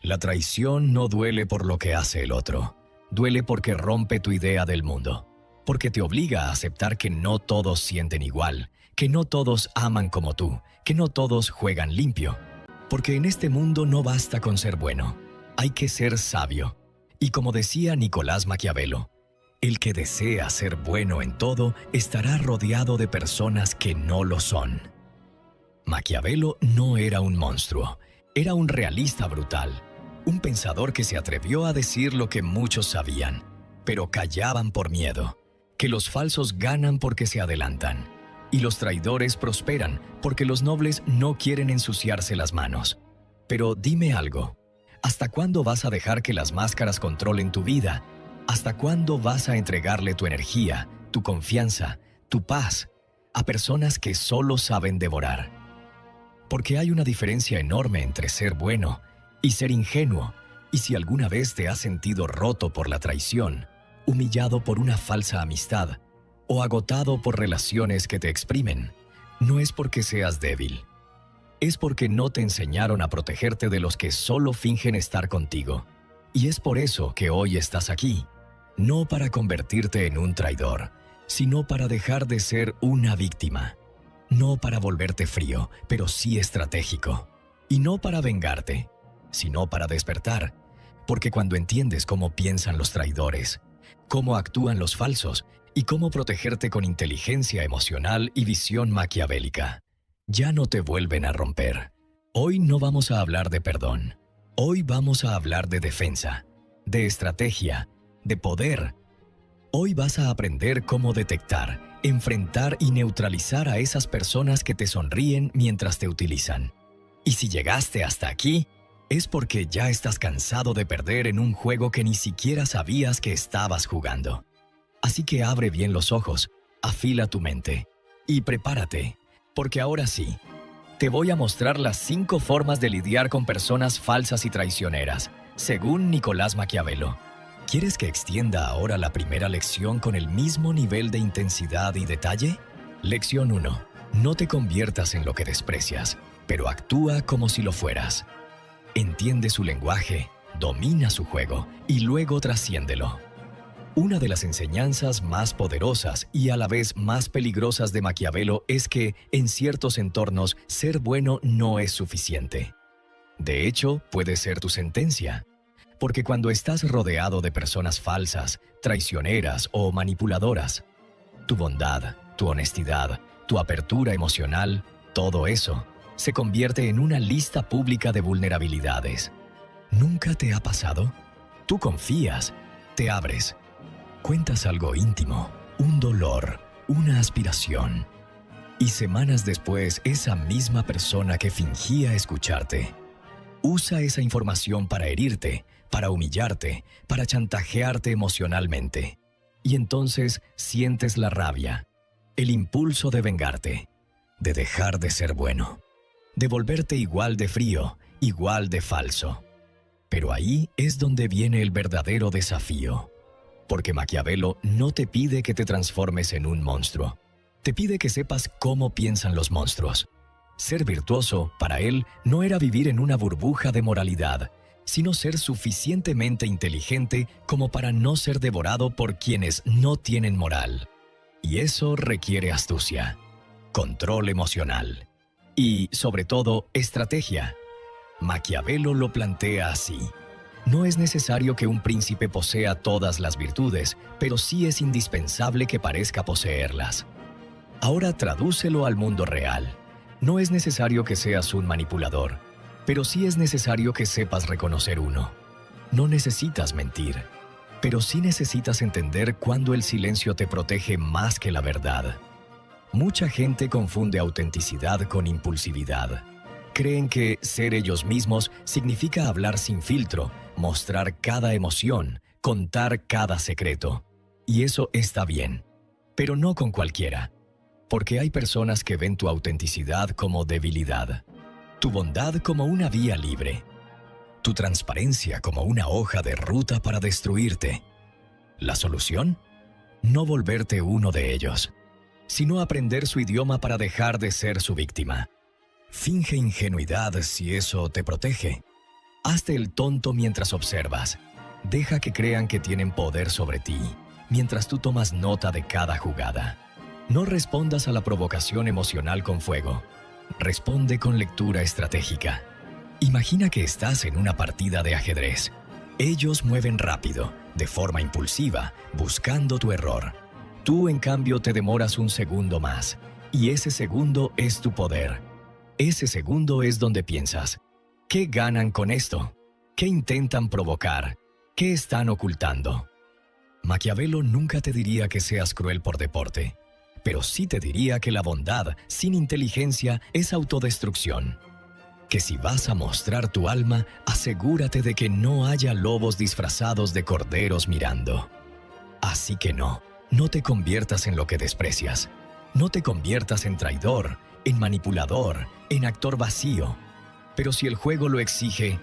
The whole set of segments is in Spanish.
La traición no duele por lo que hace el otro. Duele porque rompe tu idea del mundo. Porque te obliga a aceptar que no todos sienten igual, que no todos aman como tú, que no todos juegan limpio. Porque en este mundo no basta con ser bueno, hay que ser sabio. Y como decía Nicolás Maquiavelo, el que desea ser bueno en todo estará rodeado de personas que no lo son. Maquiavelo no era un monstruo, era un realista brutal, un pensador que se atrevió a decir lo que muchos sabían, pero callaban por miedo, que los falsos ganan porque se adelantan, y los traidores prosperan porque los nobles no quieren ensuciarse las manos. Pero dime algo, ¿hasta cuándo vas a dejar que las máscaras controlen tu vida? ¿Hasta cuándo vas a entregarle tu energía, tu confianza, tu paz a personas que solo saben devorar? Porque hay una diferencia enorme entre ser bueno y ser ingenuo, y si alguna vez te has sentido roto por la traición, humillado por una falsa amistad o agotado por relaciones que te exprimen, no es porque seas débil. Es porque no te enseñaron a protegerte de los que solo fingen estar contigo. Y es por eso que hoy estás aquí, no para convertirte en un traidor, sino para dejar de ser una víctima. No para volverte frío, pero sí estratégico. Y no para vengarte, sino para despertar. Porque cuando entiendes cómo piensan los traidores, cómo actúan los falsos y cómo protegerte con inteligencia emocional y visión maquiavélica, ya no te vuelven a romper. Hoy no vamos a hablar de perdón. Hoy vamos a hablar de defensa, de estrategia, de poder. Hoy vas a aprender cómo detectar, enfrentar y neutralizar a esas personas que te sonríen mientras te utilizan. Y si llegaste hasta aquí, es porque ya estás cansado de perder en un juego que ni siquiera sabías que estabas jugando. Así que abre bien los ojos, afila tu mente y prepárate, porque ahora sí, te voy a mostrar las 5 formas de lidiar con personas falsas y traicioneras, según Nicolás Maquiavelo. ¿Quieres que extienda ahora la primera lección con el mismo nivel de intensidad y detalle? Lección 1. No te conviertas en lo que desprecias, pero actúa como si lo fueras. Entiende su lenguaje, domina su juego y luego trasciéndelo. Una de las enseñanzas más poderosas y a la vez más peligrosas de Maquiavelo es que, en ciertos entornos, ser bueno no es suficiente. De hecho, puede ser tu sentencia. Porque cuando estás rodeado de personas falsas, traicioneras o manipuladoras, tu bondad, tu honestidad, tu apertura emocional, todo eso, se convierte en una lista pública de vulnerabilidades. ¿Nunca te ha pasado? Tú confías, te abres, cuentas algo íntimo, un dolor, una aspiración. Y semanas después, esa misma persona que fingía escucharte, usa esa información para herirte, para humillarte, para chantajearte emocionalmente. Y entonces sientes la rabia, el impulso de vengarte, de dejar de ser bueno, de volverte igual de frío, igual de falso. Pero ahí es donde viene el verdadero desafío. Porque Maquiavelo no te pide que te transformes en un monstruo. Te pide que sepas cómo piensan los monstruos. Ser virtuoso, para él, no era vivir en una burbuja de moralidad, sino ser suficientemente inteligente como para no ser devorado por quienes no tienen moral. Y eso requiere astucia, control emocional y, sobre todo, estrategia. Maquiavelo lo plantea así. No es necesario que un príncipe posea todas las virtudes, pero sí es indispensable que parezca poseerlas. Ahora tradúcelo al mundo real. No es necesario que seas un manipulador, pero sí es necesario que sepas reconocer uno. No necesitas mentir, pero sí necesitas entender cuándo el silencio te protege más que la verdad. Mucha gente confunde autenticidad con impulsividad. Creen que ser ellos mismos significa hablar sin filtro, mostrar cada emoción, contar cada secreto. Y eso está bien, pero no con cualquiera. Porque hay personas que ven tu autenticidad como debilidad, tu bondad como una vía libre, tu transparencia como una hoja de ruta para destruirte. ¿La solución? No volverte uno de ellos, sino aprender su idioma para dejar de ser su víctima. Finge ingenuidad si eso te protege. Hazte el tonto mientras observas. Deja que crean que tienen poder sobre ti, mientras tú tomas nota de cada jugada. No respondas a la provocación emocional con fuego. Responde con lectura estratégica. Imagina que estás en una partida de ajedrez. Ellos mueven rápido, de forma impulsiva, buscando tu error. Tú, en cambio, te demoras un segundo más, y ese segundo es tu poder. Ese segundo es donde piensas: ¿qué ganan con esto? ¿Qué intentan provocar? ¿Qué están ocultando? Maquiavelo nunca te diría que seas cruel por deporte, pero sí te diría que la bondad sin inteligencia es autodestrucción. Que si vas a mostrar tu alma, asegúrate de que no haya lobos disfrazados de corderos mirando. Así que no te conviertas en lo que desprecias. No te conviertas en traidor, en manipulador, en actor vacío. Pero si el juego lo exige,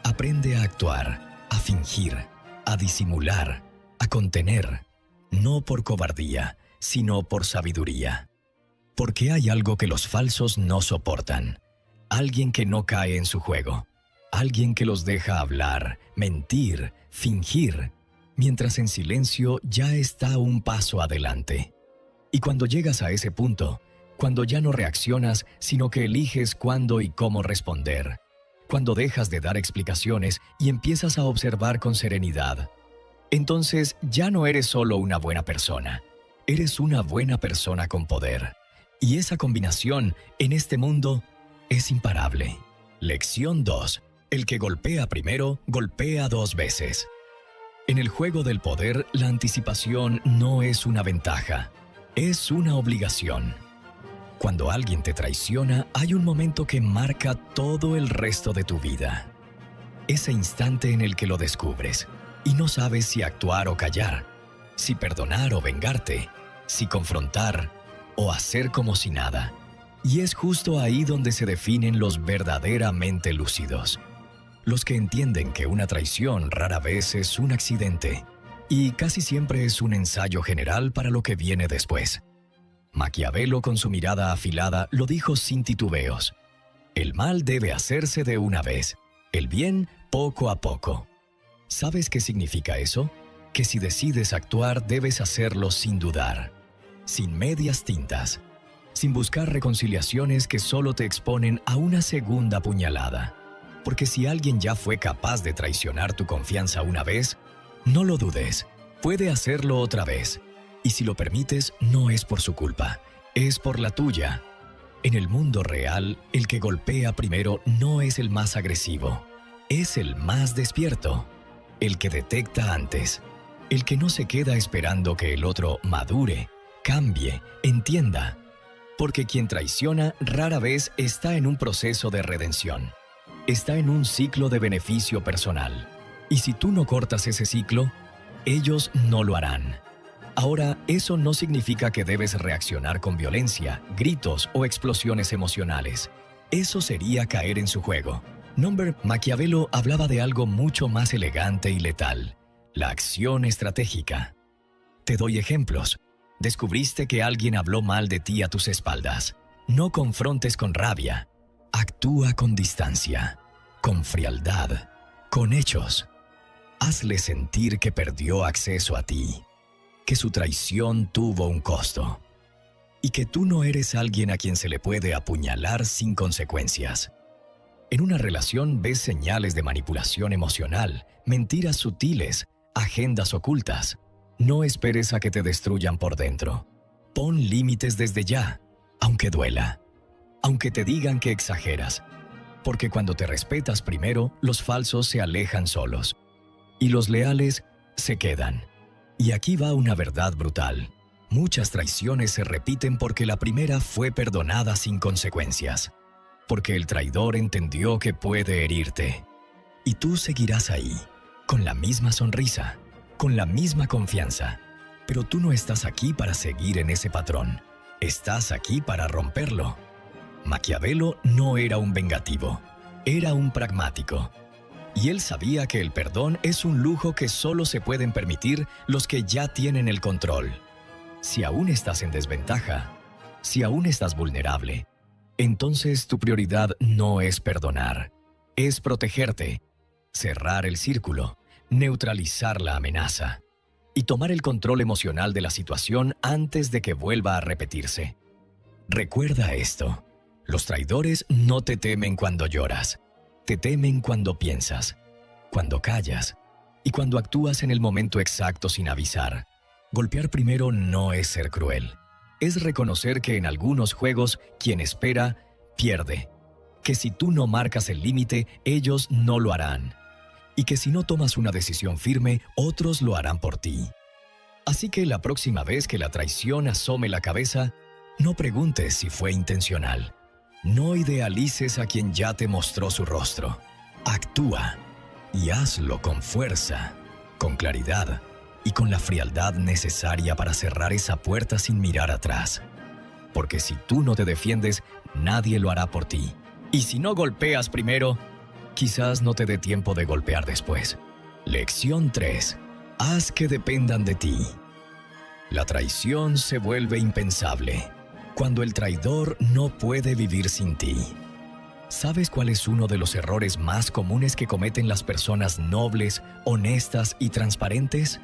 aprende a actuar, a fingir, a disimular, a contener, no por cobardía, sino por sabiduría. Porque hay algo que los falsos no soportan. Alguien que no cae en su juego. Alguien que los deja hablar, mentir, fingir, mientras en silencio ya está un paso adelante. Y cuando llegas a ese punto, cuando ya no reaccionas, sino que eliges cuándo y cómo responder, cuando dejas de dar explicaciones y empiezas a observar con serenidad, entonces ya no eres solo una buena persona, eres una buena persona con poder. Y esa combinación, en este mundo, es imparable. Lección 2. El que golpea primero, golpea 2 veces. En el juego del poder, la anticipación no es una ventaja, es una obligación. Cuando alguien te traiciona, hay un momento que marca todo el resto de tu vida. Ese instante en el que lo descubres y no sabes si actuar o callar, si perdonar o vengarte, si confrontar o hacer como si nada. Y es justo ahí donde se definen los verdaderamente lúcidos. Los que entienden que una traición rara vez es un accidente y casi siempre es un ensayo general para lo que viene después. Maquiavelo, con su mirada afilada, lo dijo sin titubeos: el mal debe hacerse de una vez, el bien poco a poco. ¿Sabes qué significa eso? Que si decides actuar, debes hacerlo sin dudar, sin medias tintas, sin buscar reconciliaciones que solo te exponen a una segunda puñalada. Porque si alguien ya fue capaz de traicionar tu confianza una vez, no lo dudes, puede hacerlo otra vez. Y si lo permites, no es por su culpa, es por la tuya. En el mundo real, el que golpea primero no es el más agresivo, es el más despierto, el que detecta antes, el que no se queda esperando que el otro madure, cambie, entienda. Porque quien traiciona rara vez está en un proceso de redención, está en un ciclo de beneficio personal. Y si tú no cortas ese ciclo, ellos no lo harán. Ahora, eso no significa que debes reaccionar con violencia, gritos o explosiones emocionales. Eso sería caer en su juego. Maquiavelo hablaba de algo mucho más elegante y letal: la acción estratégica. Te doy ejemplos. Descubriste que alguien habló mal de ti a tus espaldas. No confrontes con rabia. Actúa con distancia, con frialdad, con hechos. Hazle sentir que perdió acceso a ti, que su traición tuvo un costo, y que tú no eres alguien a quien se le puede apuñalar sin consecuencias. En una relación ves señales de manipulación emocional, mentiras sutiles, agendas ocultas. No esperes a que te destruyan por dentro. Pon límites desde ya, aunque duela, aunque te digan que exageras, porque cuando te respetas primero, los falsos se alejan solos, y los leales se quedan. Y aquí va una verdad brutal: muchas traiciones se repiten porque la primera fue perdonada sin consecuencias, porque el traidor entendió que puede herirte. Y tú seguirás ahí, con la misma sonrisa, con la misma confianza. Pero tú no estás aquí para seguir en ese patrón, estás aquí para romperlo. Maquiavelo no era un vengativo, era un pragmático. Y él sabía que el perdón es un lujo que solo se pueden permitir los que ya tienen el control. Si aún estás en desventaja, si aún estás vulnerable, entonces tu prioridad no es perdonar, es protegerte, cerrar el círculo, neutralizar la amenaza y tomar el control emocional de la situación antes de que vuelva a repetirse. Recuerda esto: los traidores no te temen cuando lloras, te temen cuando piensas, cuando callas y cuando actúas en el momento exacto sin avisar. Golpear primero no es ser cruel. Es reconocer que en algunos juegos quien espera, pierde. Que si tú no marcas el límite, ellos no lo harán. Y que si no tomas una decisión firme, otros lo harán por ti. Así que la próxima vez que la traición asome la cabeza, no preguntes si fue intencional. No idealices a quien ya te mostró su rostro. Actúa y hazlo con fuerza, con claridad y con la frialdad necesaria para cerrar esa puerta sin mirar atrás. Porque si tú no te defiendes, nadie lo hará por ti. Y si no golpeas primero, quizás no te dé tiempo de golpear después. Lección 3. Haz que dependan de ti. La traición se vuelve impensable cuando el traidor no puede vivir sin ti. ¿Sabes cuál es uno de los errores más comunes que cometen las personas nobles, honestas y transparentes?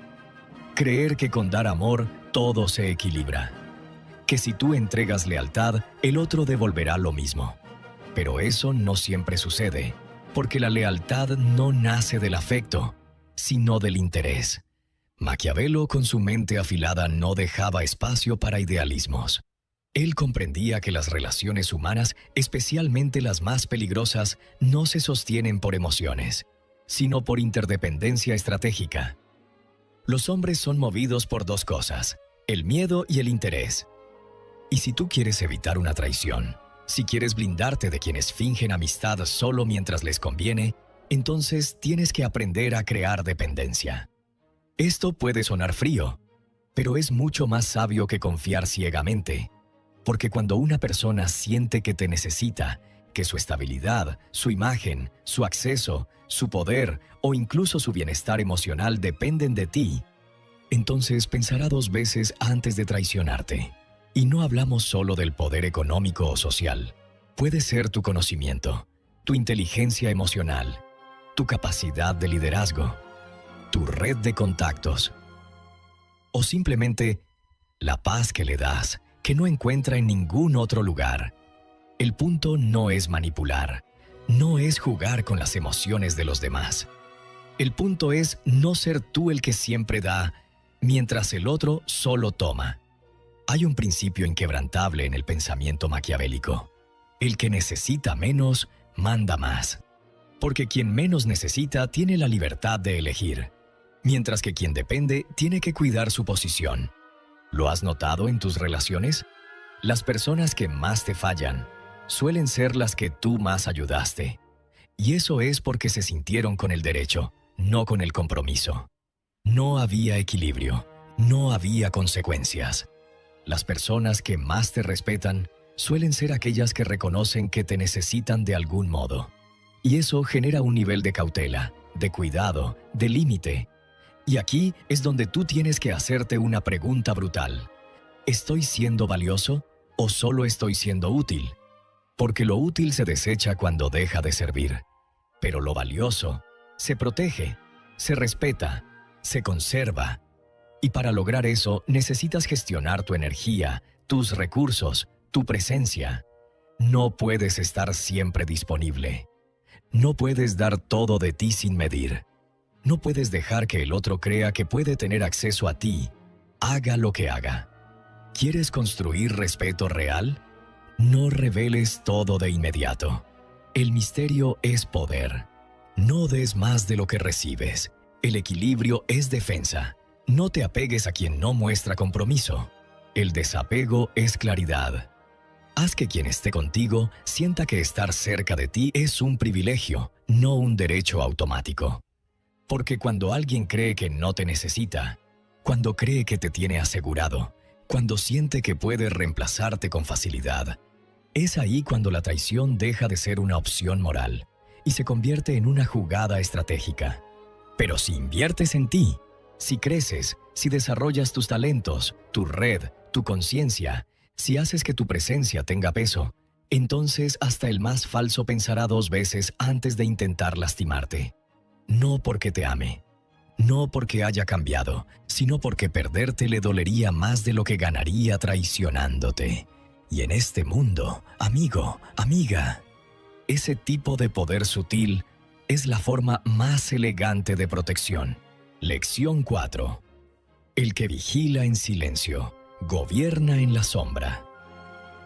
Creer que con dar amor todo se equilibra. Que si tú entregas lealtad, el otro devolverá lo mismo. Pero eso no siempre sucede, porque la lealtad no nace del afecto, sino del interés. Maquiavelo, con su mente afilada, no dejaba espacio para idealismos. Él comprendía que las relaciones humanas, especialmente las más peligrosas, no se sostienen por emociones, sino por interdependencia estratégica. Los hombres son movidos por dos cosas: el miedo y el interés. Y si tú quieres evitar una traición, si quieres blindarte de quienes fingen amistad solo mientras les conviene, entonces tienes que aprender a crear dependencia. Esto puede sonar frío, pero es mucho más sabio que confiar ciegamente, porque cuando una persona siente que te necesita, que su estabilidad, su imagen, su acceso, su poder o incluso su bienestar emocional dependen de ti, entonces pensará dos veces antes de traicionarte. Y no hablamos solo del poder económico o social. Puede ser tu conocimiento, tu inteligencia emocional, tu capacidad de liderazgo, tu red de contactos, o simplemente la paz que le das, que no encuentra en ningún otro lugar. El punto no es manipular, no es jugar con las emociones de los demás. El punto es no ser tú el que siempre da, mientras el otro solo toma. Hay un principio inquebrantable en el pensamiento maquiavélico: el que necesita menos, manda más. Porque quien menos necesita tiene la libertad de elegir, mientras que quien depende tiene que cuidar su posición. ¿Lo has notado en tus relaciones? Las personas que más te fallan suelen ser las que tú más ayudaste. Y eso es porque se sintieron con el derecho, no con el compromiso. No había equilibrio, no había consecuencias. Las personas que más te respetan suelen ser aquellas que reconocen que te necesitan de algún modo. Y eso genera un nivel de cautela, de cuidado, de límite. Y aquí es donde tú tienes que hacerte una pregunta brutal: ¿estoy siendo valioso o solo estoy siendo útil? Porque lo útil se desecha cuando deja de servir, pero lo valioso se protege, se respeta, se conserva. Y para lograr eso necesitas gestionar tu energía, tus recursos, tu presencia. No puedes estar siempre disponible. No puedes dar todo de ti sin medir. No puedes dejar que el otro crea que puede tener acceso a ti, haga lo que haga. ¿Quieres construir respeto real? No reveles todo de inmediato. El misterio es poder. No des más de lo que recibes. El equilibrio es defensa. No te apegues a quien no muestra compromiso. El desapego es claridad. Haz que quien esté contigo sienta que estar cerca de ti es un privilegio, no un derecho automático. Porque cuando alguien cree que no te necesita, cuando cree que te tiene asegurado, cuando siente que puede reemplazarte con facilidad, es ahí cuando la traición deja de ser una opción moral y se convierte en una jugada estratégica. Pero si inviertes en ti, si creces, si desarrollas tus talentos, tu red, tu conciencia, si haces que tu presencia tenga peso, entonces hasta el más falso pensará dos veces antes de intentar lastimarte. no porque te ame, no porque haya cambiado, sino porque perderte le dolería más de lo que ganaría traicionándote. Y en este mundo, amigo, amiga, ese tipo de poder sutil es la forma más elegante de protección. Lección 4. El que vigila en silencio, gobierna en la sombra.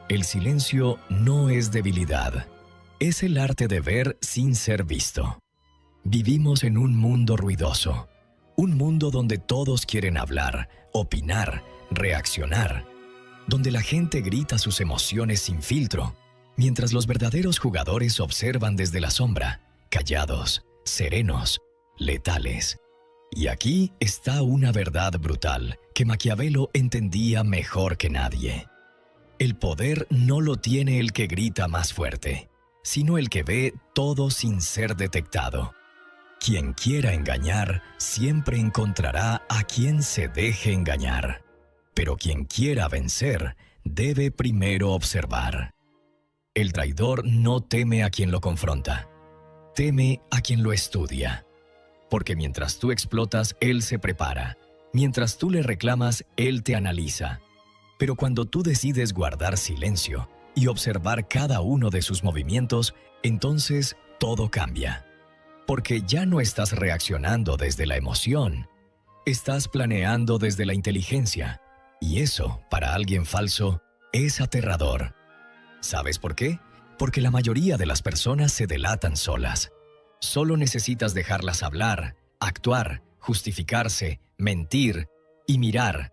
El silencio no es debilidad, es el arte de ver sin ser visto. Vivimos en un mundo ruidoso, un mundo donde todos quieren hablar, opinar, reaccionar, donde la gente grita sus emociones sin filtro, mientras los verdaderos jugadores observan desde la sombra, callados, serenos, letales. Y aquí está una verdad brutal que Maquiavelo entendía mejor que nadie. El poder no lo tiene el que grita más fuerte, sino el que ve todo sin ser detectado. Quien quiera engañar siempre encontrará a quien se deje engañar. Pero quien quiera vencer debe primero observar. El traidor no teme a quien lo confronta, teme a quien lo estudia. Porque mientras tú explotas, él se prepara. Mientras tú le reclamas, él te analiza. Pero cuando tú decides guardar silencio y observar cada uno de sus movimientos, entonces todo cambia. Porque ya no estás reaccionando desde la emoción, estás planeando desde la inteligencia. Y eso, para alguien falso, es aterrador. ¿Sabes por qué? Porque la mayoría de las personas se delatan solas. Solo necesitas dejarlas hablar, actuar, justificarse, mentir y mirar,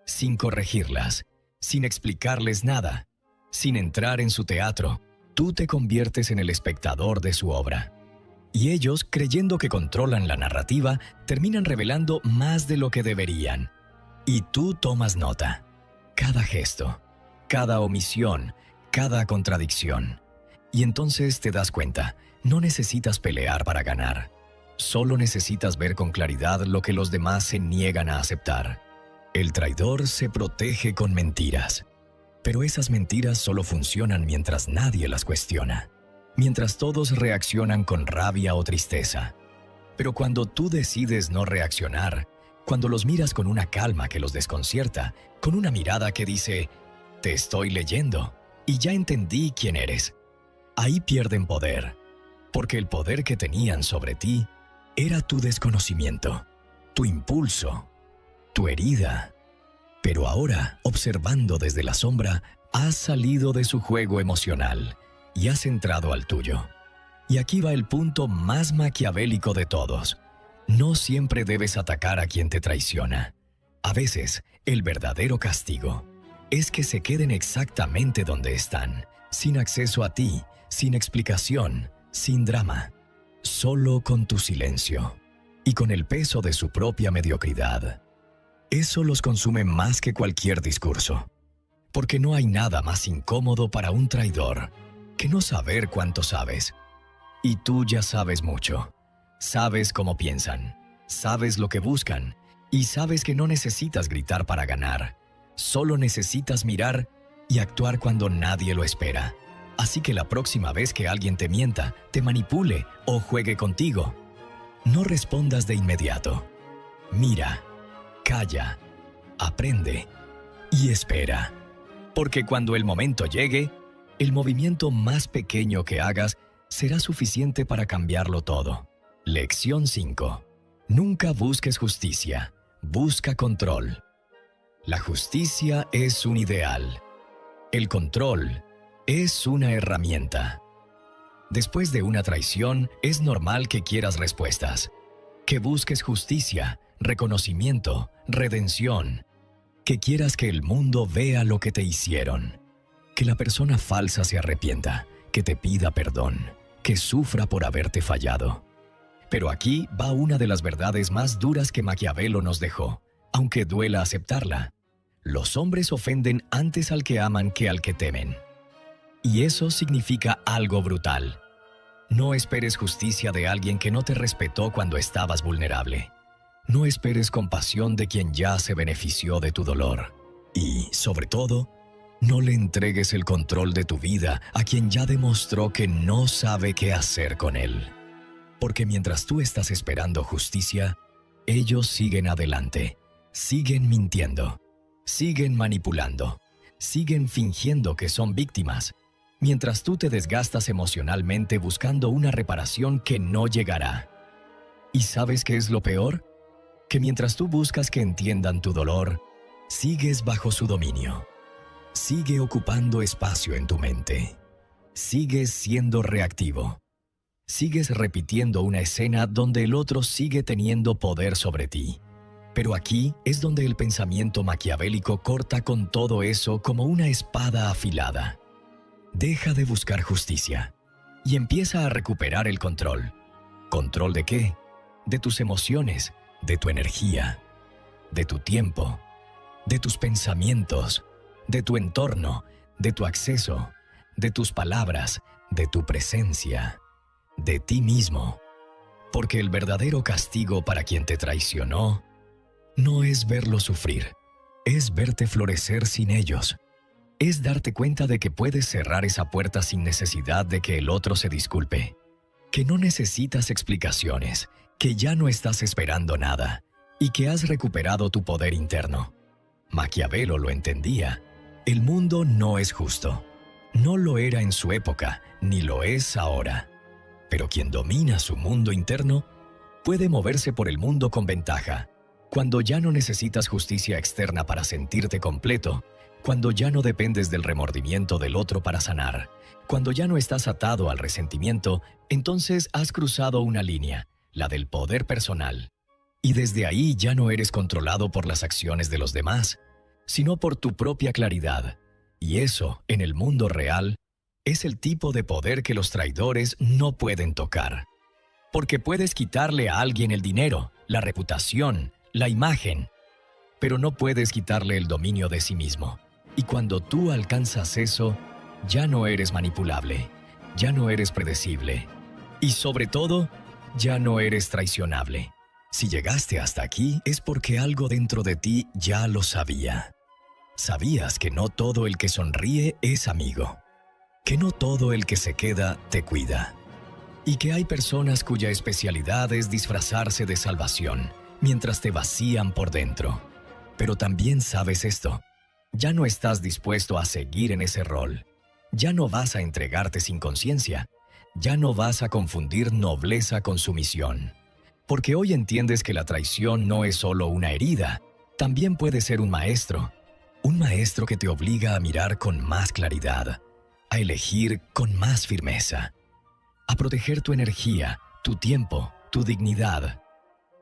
sin corregirlas, sin explicarles nada, sin entrar en su teatro. Tú te conviertes en el espectador de su obra. Y ellos, creyendo que controlan la narrativa, terminan revelando más de lo que deberían. Y tú tomas nota. Cada gesto, cada omisión, cada contradicción. Y entonces te das cuenta, no necesitas pelear para ganar. Solo necesitas ver con claridad lo que los demás se niegan a aceptar. El traidor se protege con mentiras. Pero esas mentiras solo funcionan mientras nadie las cuestiona. Mientras todos reaccionan con rabia o tristeza. Pero cuando tú decides no reaccionar, cuando los miras con una calma que los desconcierta, con una mirada que dice, te estoy leyendo y ya entendí quién eres, ahí pierden poder. Porque el poder que tenían sobre ti era tu desconocimiento, tu impulso, tu herida. Pero ahora, observando desde la sombra, has salido de su juego emocional y has entrado al tuyo. Y aquí va el punto más maquiavélico de todos. No siempre debes atacar a quien te traiciona. A veces, el verdadero castigo es que se queden exactamente donde están, sin acceso a ti, sin explicación, sin drama, solo con tu silencio y con el peso de su propia mediocridad. Eso los consume más que cualquier discurso, porque no hay nada más incómodo para un traidor que no saber cuánto sabes. Y tú ya sabes mucho, sabes cómo piensan, sabes lo que buscan y sabes que no necesitas gritar para ganar, solo necesitas mirar y actuar cuando nadie lo espera. Así que la próxima vez que alguien te mienta, te manipule o juegue contigo, no respondas de inmediato. Mira, calla, aprende y espera. Porque cuando el momento llegue, el movimiento más pequeño que hagas será suficiente para cambiarlo todo. Lección 5. Nunca busques justicia, busca control. La justicia es un ideal. El control es una herramienta. Después de una traición, es normal que quieras respuestas, que busques justicia, reconocimiento, redención, que quieras que el mundo vea lo que te hicieron, que la persona falsa se arrepienta, que te pida perdón, que sufra por haberte fallado. Pero aquí va una de las verdades más duras que Maquiavelo nos dejó, aunque duela aceptarla. Los hombres ofenden antes al que aman que al que temen. Y eso significa algo brutal. No esperes justicia de alguien que no te respetó cuando estabas vulnerable. No esperes compasión de quien ya se benefició de tu dolor. Y, sobre todo, no le entregues el control de tu vida a quien ya demostró que no sabe qué hacer con él. Porque mientras tú estás esperando justicia, ellos siguen adelante, siguen mintiendo, siguen manipulando, siguen fingiendo que son víctimas, mientras tú te desgastas emocionalmente buscando una reparación que no llegará. ¿Y sabes qué es lo peor? Que mientras tú buscas que entiendan tu dolor, sigues bajo su dominio. Sigue ocupando espacio en tu mente. Sigues siendo reactivo. Sigues repitiendo una escena donde el otro sigue teniendo poder sobre ti. Pero aquí es donde el pensamiento maquiavélico corta con todo eso como una espada afilada. Deja de buscar justicia y empieza a recuperar el control. ¿Control de qué? De tus emociones, de tu energía, de tu tiempo, de tus pensamientos, de tu entorno, de tu acceso, de tus palabras, de tu presencia, de ti mismo. Porque el verdadero castigo para quien te traicionó no es verlo sufrir, es verte florecer sin ellos. Es darte cuenta de que puedes cerrar esa puerta sin necesidad de que el otro se disculpe, que no necesitas explicaciones, que ya no estás esperando nada y que has recuperado tu poder interno. Maquiavelo lo entendía. El mundo no es justo. No lo era en su época, ni lo es ahora. Pero quien domina su mundo interno puede moverse por el mundo con ventaja. Cuando ya no necesitas justicia externa para sentirte completo, cuando ya no dependes del remordimiento del otro para sanar, cuando ya no estás atado al resentimiento, entonces has cruzado una línea, la del poder personal. Y desde ahí ya no eres controlado por las acciones de los demás, sino por tu propia claridad. Y eso, en el mundo real, es el tipo de poder que los traidores no pueden tocar. Porque puedes quitarle a alguien el dinero, la reputación, la imagen, pero no puedes quitarle el dominio de sí mismo. Y cuando tú alcanzas eso, ya no eres manipulable, ya no eres predecible. Y sobre todo, ya no eres traicionable. Si llegaste hasta aquí es porque algo dentro de ti ya lo sabía. Sabías que no todo el que sonríe es amigo, que no todo el que se queda te cuida, y que hay personas cuya especialidad es disfrazarse de salvación mientras te vacían por dentro. Pero también sabes esto, ya no estás dispuesto a seguir en ese rol, ya no vas a entregarte sin conciencia, ya no vas a confundir nobleza con sumisión. Porque hoy entiendes que la traición no es solo una herida, también puede ser un maestro que te obliga a mirar con más claridad, a elegir con más firmeza, a proteger tu energía, tu tiempo, tu dignidad.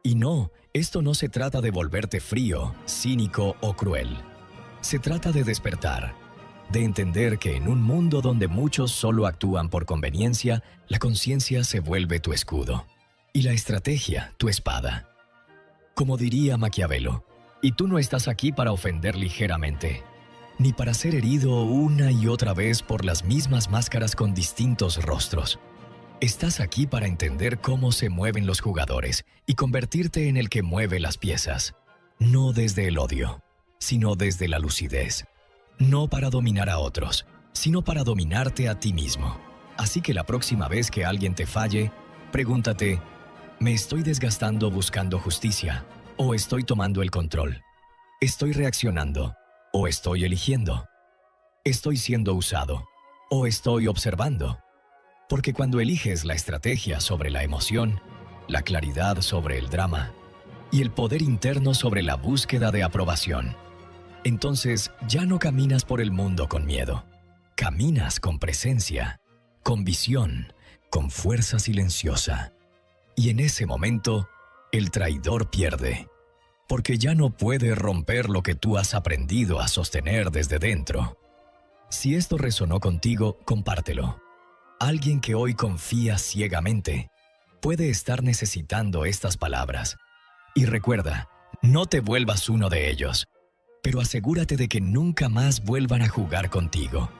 Y no, esto no se trata de volverte frío, cínico o cruel. Se trata de despertar, de entender que en un mundo donde muchos solo actúan por conveniencia, la conciencia se vuelve tu escudo. Y la estrategia, tu espada. Como diría Maquiavelo, y tú no estás aquí para ofender ligeramente, ni para ser herido una y otra vez por las mismas máscaras con distintos rostros. Estás aquí para entender cómo se mueven los jugadores y convertirte en el que mueve las piezas. No desde el odio, sino desde la lucidez. No para dominar a otros, sino para dominarte a ti mismo. Así que la próxima vez que alguien te falle, pregúntate, ¿me estoy desgastando buscando justicia o estoy tomando el control? ¿Estoy reaccionando o estoy eligiendo? ¿Estoy siendo usado o estoy observando? Porque cuando eliges la estrategia sobre la emoción, la claridad sobre el drama y el poder interno sobre la búsqueda de aprobación, entonces ya no caminas por el mundo con miedo. Caminas con presencia, con visión, con fuerza silenciosa. Y en ese momento, el traidor pierde, porque ya no puede romper lo que tú has aprendido a sostener desde dentro. Si esto resonó contigo, compártelo. Alguien que hoy confía ciegamente puede estar necesitando estas palabras. Y recuerda, no te vuelvas uno de ellos, pero asegúrate de que nunca más vuelvan a jugar contigo.